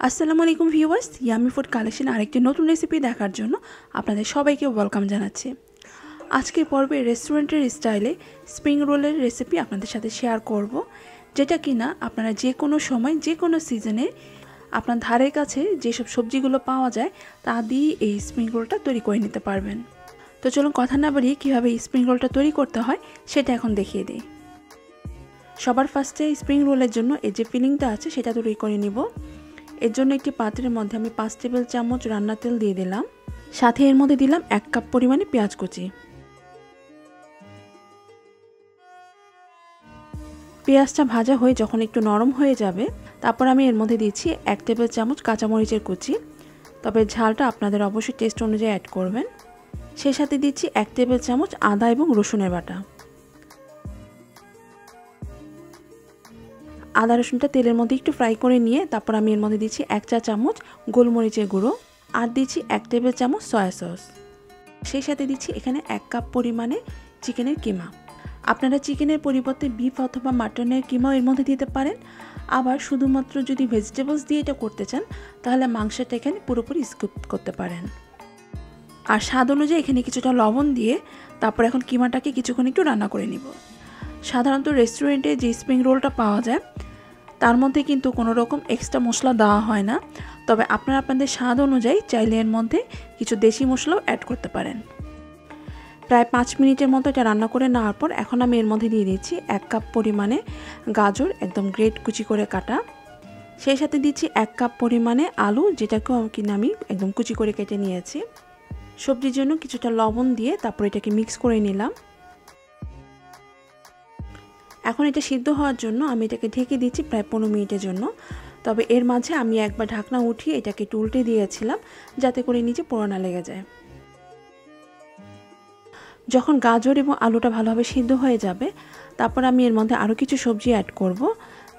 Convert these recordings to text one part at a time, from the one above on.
আসসালামু আলাইকুম viewers, yummy food collection আরেকটি নতুন রেসিপি দেখার জন্য আপনাদের সবাইকে ওয়েলকাম জানাচ্ছি। আজকের পর্বে রেস্টুরেন্টের স্টাইলে স্প্রিং রোলের রেসিপি আপনাদের সাথে শেয়ার করব, যেটা কিনা আপনারা যে কোনো সময় যে কোনো সিজনে আপনার ধারের কাছে যেসব সবজিগুলো পাওয়া যায় তা দিয়ে এই স্প্রিং রোলটা তৈরি করে নিতে পারবেন। তো চলুন কথা না বাড়িয়ে কীভাবে স্প্রিং রোলটা তৈরি করতে হয় সেটা এখন দেখিয়ে দিই। সবার ফার্স্টে স্প্রিং রোলের জন্য এই যে ফিলিংটা আছে সেটা তৈরি করে নিব। এর জন্য একটি পাত্রের মধ্যে আমি 5 টেবিল চামচ রান্নার তেল দিয়ে দিলাম, সাথে এর মধ্যে দিলাম 1 কাপ পরিমাণে পেঁয়াজ কুচি। পেঁয়াজটা ভাজা হয়ে যখন একটু নরম হয়ে যাবে তারপর আমি এর মধ্যে দিচ্ছি 1 টেবিল চামচ কাঁচামরিচের কুচি, তবে ঝালটা আপনাদের অবশ্যই টেস্ট অনুযায়ী অ্যাড করবেন। সেই সাথে দিচ্ছি 1 টেবিল চামচ আদা এবং রসুনের বাটা। আদা রসুনটা তেলের মধ্যে একটু ফ্রাই করে নিয়ে তারপর আমি এর মধ্যে দিচ্ছি 1 চা চামচ গোলমরিচের গুঁড়ো আর দিচ্ছি 1 টেবিল চামচ সয়া সস। সেই সাথে দিচ্ছি এখানে 1 কাপ পরিমাণে চিকেনের কিমা। আপনারা চিকেনের পরিবর্তে বিফ অথবা মাটনের কিমাও এর মধ্যে দিতে পারেন। আবার শুধুমাত্র যদি ভেজিটেবলস দিয়ে এটা করতে চান তাহলে মাংসটা এখানে পুরোপুরি স্কিপ করতে পারেন। আর স্বাদ অনুযায়ী এখানে কিছুটা লবণ দিয়ে তারপর এখন কিমাটাকে কিছুক্ষণ একটু রান্না করে নিব। সাধারণত রেস্টুরেন্টে যে স্প্রিং রোলটা পাওয়া যায় তার মধ্যে কিন্তু কোনো রকম এক্সট্রা মশলা দেওয়া হয় না, তবে আপনারা আপনাদের স্বাদ অনুযায়ী চাইলে এর মধ্যে কিছু দেশি মশলাও অ্যাড করতে পারেন। প্রায় 5 মিনিটের মতো এটা রান্না করে নেওয়ার পর এখন আমি এর মধ্যে দিয়ে দিচ্ছি 1 কাপ পরিমাণে গাজর একদম গ্রেট কুচি করে কাটা। সেই সাথে দিচ্ছি 1 কাপ পরিমাণে আলু, যেটাকেও কিনা আমি একদম কুচি করে কেটে নিয়েছি। সবজির জন্য কিছুটা লবণ দিয়ে তারপর এটাকে মিক্স করে নিলাম। এখন এটা সিদ্ধ হওয়ার জন্য আমি এটাকে ঢেকে দিচ্ছি প্রায় 15 মিনিটের জন্য। তবে এর মাঝে আমি একবার ঢাকনা উঠিয়ে এটাকে উল্টে দিয়েছিলাম যাতে করে নিচে পোড়া না লেগে যায়। যখন গাজর এবং আলুটা ভালোভাবে সিদ্ধ হয়ে যাবে তারপর আমি এর মধ্যে আরও কিছু সবজি অ্যাড করব।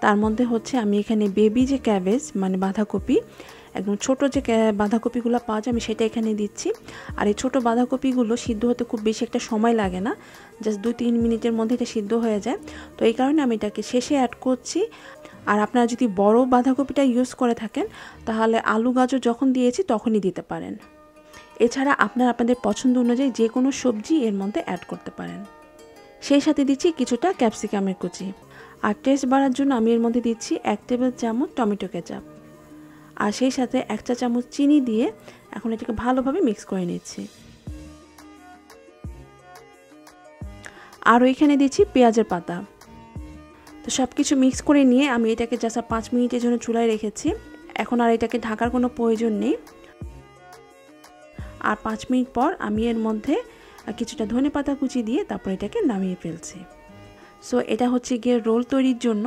তার মধ্যে হচ্ছে আমি এখানে বেবি যে ক্যাবেজ মানে বাঁধাকপি, একদম ছোট যে বাঁধাকপিগুলো পাওয়া যায় আমি সেটা এখানে দিচ্ছি। আর এই ছোটো বাঁধাকপিগুলো সিদ্ধ হতে খুব বেশি একটা সময় লাগে না, জাস্ট 2-3 মিনিটের মধ্যে এটা সিদ্ধ হয়ে যায়। তো এই কারণে আমি এটাকে শেষে অ্যাড করছি। আর আপনারা যদি বড় বাঁধাকপিটা ইউজ করে থাকেন তাহলে আলু গাজর যখন দিয়েছি তখনই দিতে পারেন। এছাড়া আপনারা আপনাদের পছন্দ অনুযায়ী যে কোনো সবজি এর মধ্যে অ্যাড করতে পারেন। সেই সাথে দিচ্ছি কিছুটা ক্যাপসিকামের কুচি। আর টেস্ট বাড়ার জন্য আমি এর মধ্যে দিচ্ছি 1 টেবিল চামচ টমেটো কেচাপ। আর সেই সাথে 1 চা চামচ চিনি দিয়ে এখন এটাকে ভালোভাবে মিক্স করে নিচ্ছি। আর ওইখানে দিচ্ছি পেঁয়াজের পাতা। তো সব কিছু মিক্স করে নিয়ে আমি এটাকে জাস্ট 5 মিনিটের জন্য চুলায় রেখেছি। এখন আর এটাকে ঢাকার কোনো প্রয়োজন নেই। আর 5 মিনিট পর আমি এর মধ্যে কিছুটা ধনেপাতা কুচি দিয়ে তারপর এটাকে নামিয়ে ফেলছি। সো এটা হচ্ছে গিয়ে রোল তৈরির জন্য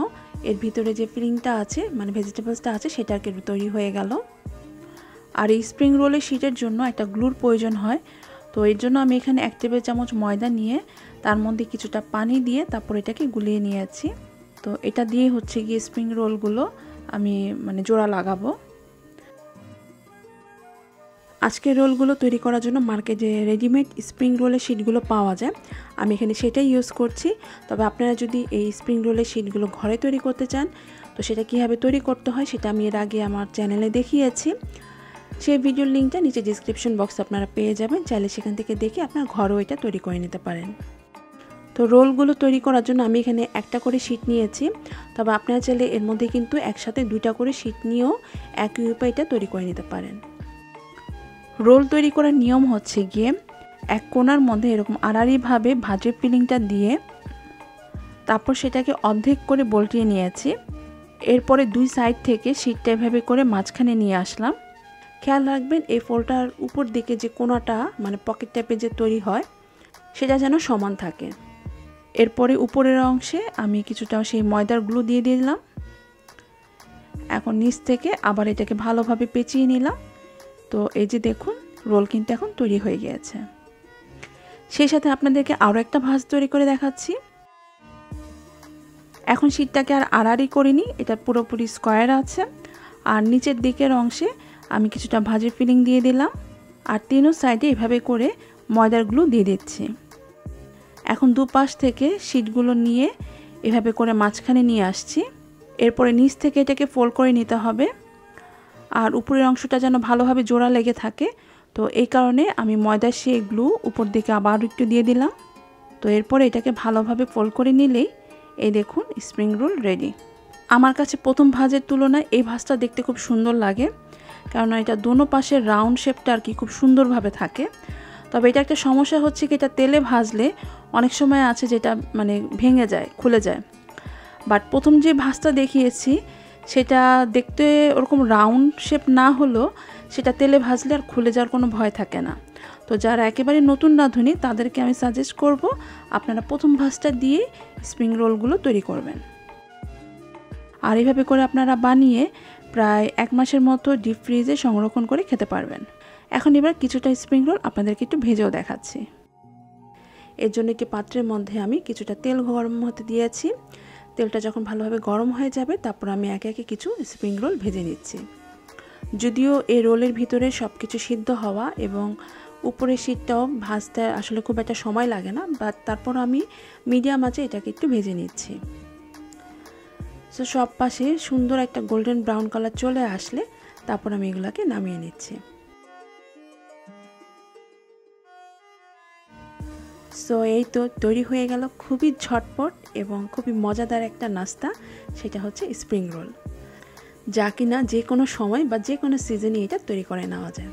এর ভিতরে যে ফিলিংটা আছে মানে ভেজিটেবলসটা আছে সেটাকে তৈরি হয়ে গেল। আর এই স্প্রিং রোলের শিটের জন্য একটা গ্লুর প্রয়োজন হয়। তো এর জন্য আমি এখানে 1 টেবিল চামচ ময়দা নিয়ে তার মধ্যে কিছুটা পানি দিয়ে তারপর এটাকে গুলিয়ে নিয়েছি। তো এটা দিয়ে হচ্ছে গিয়ে স্প্রিং রোলগুলো আমি জোড়া লাগাবো। আজকের রোলগুলো তৈরি করার জন্য মার্কেটে রেডিমেড স্প্রিং রোলের শিটগুলো পাওয়া যায়, আমি এখানে সেটাই ইউজ করছি। তবে আপনারা যদি এই স্প্রিং রোলের শিটগুলো ঘরে তৈরি করতে চান তো সেটা কীভাবে তৈরি করতে হয় সেটা আমি এর আগে আমার চ্যানেলে দেখিয়েছি। সেই ভিডিওর লিঙ্কটা নিচে ডিসক্রিপশন বক্সে আপনারা পেয়ে যাবেন, চাইলে সেখান থেকে দেখে আপনারা ঘরেও এটা তৈরি করে নিতে পারেন। তো রোলগুলো তৈরি করার জন্য আমি এখানে একটা করে শিট নিয়েছি, তবে আপনারা চাইলে এর মধ্যে কিন্তু একসাথে 2টা করে শিট নিয়েও একই উপায়ে এটা তৈরি করে নিতে পারেন। রোল তৈরি করার নিয়ম হচ্ছে গিয়ে এক কোণার মধ্যে এরকম আড়াআড়িভাবে ভাঁজের ফিলিংটা দিয়ে তারপর সেটাকে অর্ধেক করে বল্টিয়ে নিয়েছি। এরপরে 2 সাইড থেকে শিটটা এভাবে করে মাঝখানে নিয়ে আসলাম। খেয়াল রাখবেন এই ফোল্ডটার উপর দিকে যে কোণাটা পকেট টাইপের যে তৈরি হয় সেটা যেন সমান থাকে। এরপরে উপরের অংশে আমি কিছুটা সেই ময়দার গ্লু দিয়ে দিলাম। এখন নিচ থেকে আবার এটাকে ভালোভাবে পেঁচিয়ে নিলাম। তো এই যে দেখুন রোল কিন্তু এখন তৈরি হয়ে গিয়েছে। সেই সাথে আপনাদেরকে আরও একটা ভাঁজ তৈরি করে দেখাচ্ছি। এখন শিটটাকে আর আড়াআড়ি করিনি, এটা পুরোপুরি স্কোয়ার আছে। আর নিচের দিকের অংশে আমি কিছুটা ভাঁজের ফিলিং দিয়ে দিলাম আর 3 সাইডে এভাবে করে ময়দার গ্লু দিয়ে দিচ্ছি। এখন দুপাশ থেকে শিটগুলো নিয়ে এভাবে করে মাঝখানে নিয়ে আসছি। এরপরে নিচ থেকে এটাকে ফোল্ড করে নিতে হবে। আর উপরের অংশটা যেন ভালোভাবে জোড়া লেগে থাকে। তো এই কারণে আমি ময়দার সেই গ্লু উপর দিকে আবার একটু দিয়ে দিলাম। তো এরপর এটাকে ভালোভাবে ফোল্ড করে নিলেই এই দেখুন স্প্রিং রোল রেডি। আমার কাছে প্রথম ভাজের তুলনায় এই ভাজটা দেখতে খুব সুন্দর লাগে, কারণ এটা দোনো পাশে রাউন্ড শেপটা আর কি খুব সুন্দরভাবে থাকে। তবে এটা একটা সমস্যা হচ্ছে কি, এটা তেলে ভাজলে অনেক সময় আছে যেটা মানে ভেঙে যায়, খুলে যায়। বাট প্রথম যে ভাজটা দেখিয়েছি সেটা দেখতে ওরকম রাউন্ড শেপ না হলেও সেটা তেলে ভাজলে আর খুলে যাওয়ার কোনো ভয় থাকে না। তো যারা একেবারে নতুন রাঁধুনি তাদেরকে আমি সাজেস্ট করব আপনারা প্রথম ভাজটা দিয়ে স্প্রিং রোলগুলো তৈরি করবেন। আর এইভাবে করে আপনারা বানিয়ে প্রায় 1 মাসের মতো ডিপ ফ্রিজে সংরক্ষণ করে খেতে পারবেন। এখন এবার কিছুটা স্প্রিং রোল আপনাদেরকে একটু ভেজেও দেখাচ্ছি। এর জন্য একটি পাত্রের মধ্যে আমি কিছুটা তেল গরম হতে দিয়েছি। তেলটা যখন ভালোভাবে গরম হয়ে যাবে তারপর আমি একে একে কিছু স্প্রিং রোল ভেজে নিচ্ছি। যদিও এই রোলের ভিতরে সব কিছু সিদ্ধ হওয়া এবং উপরের শীটটাও ভাজতে আসলে খুব একটা সময় লাগে না, বাট তারপর আমি মিডিয়াম আঁচে এটাকে একটু ভেজে নিচ্ছি। সো সব পাশে সুন্দর একটা গোল্ডেন ব্রাউন কালার চলে আসলে তারপর আমি এগুলোকে নামিয়ে নিচ্ছি। সো এই তো তৈরি হয়ে গেল খুবই ঝটপট এবং খুবই মজাদার একটা নাস্তা, সেটা হচ্ছে স্প্রিং রোল, যা কিনা যে কোনো সময় বা যে কোনো সিজনে এটা তৈরি করে নেওয়া যায়।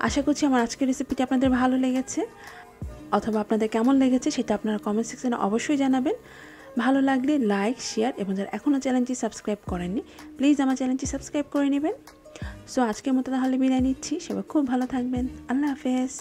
আশা করছি আমার আজকের রেসিপিটি আপনাদের ভালো লেগেছে, অথবা আপনাদের কেমন লেগেছে সেটা আপনারা কমেন্ট সেকশনে অবশ্যই জানাবেন। ভালো লাগলে লাইক, শেয়ার এবং যারা এখনও চ্যানেলটি সাবস্ক্রাইব করেননি প্লিজ আমার চ্যানেলটি সাবস্ক্রাইব করে নেবেন। সো আজকের মতো তাহলে বিদায় নিচ্ছি, সবাই খুব ভালো থাকবেন। আল্লাহ হাফেজ।